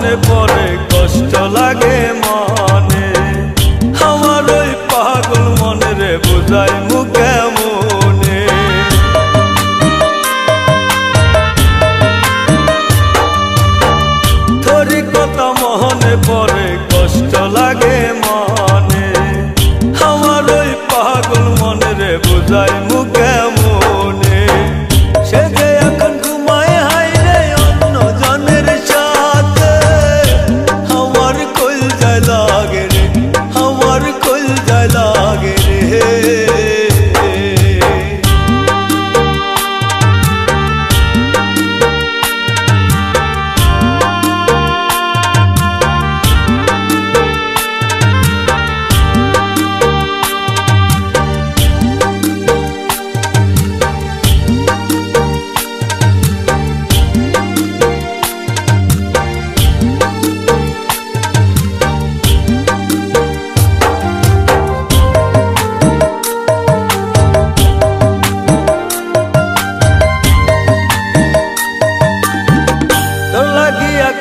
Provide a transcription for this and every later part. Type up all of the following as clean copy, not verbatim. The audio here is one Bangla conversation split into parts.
মনে পড়ে কষ্ট লাগে মনে আমার ওই পাগল মনে রে বুঝাই মুখে মনে তোরই কথা মনে পড়ে কষ্ট লাগে মনে আমার ওই পাগল মনে রে বুঝাই মুখে মনে সে যে এখন ঘুমায় হায় রে অন্য জনের সাথে আমার কইল যায় লাগে রে আমার কইল যায় লাগে রে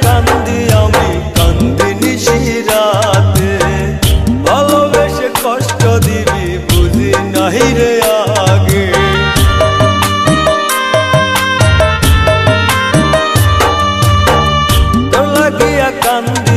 কান্দি আমি কান্দি নিশিরাতে ভালোবেসে কষ্ট দিবি বুঝি নাহি রে আগে তোর লাগিয়া কান্দি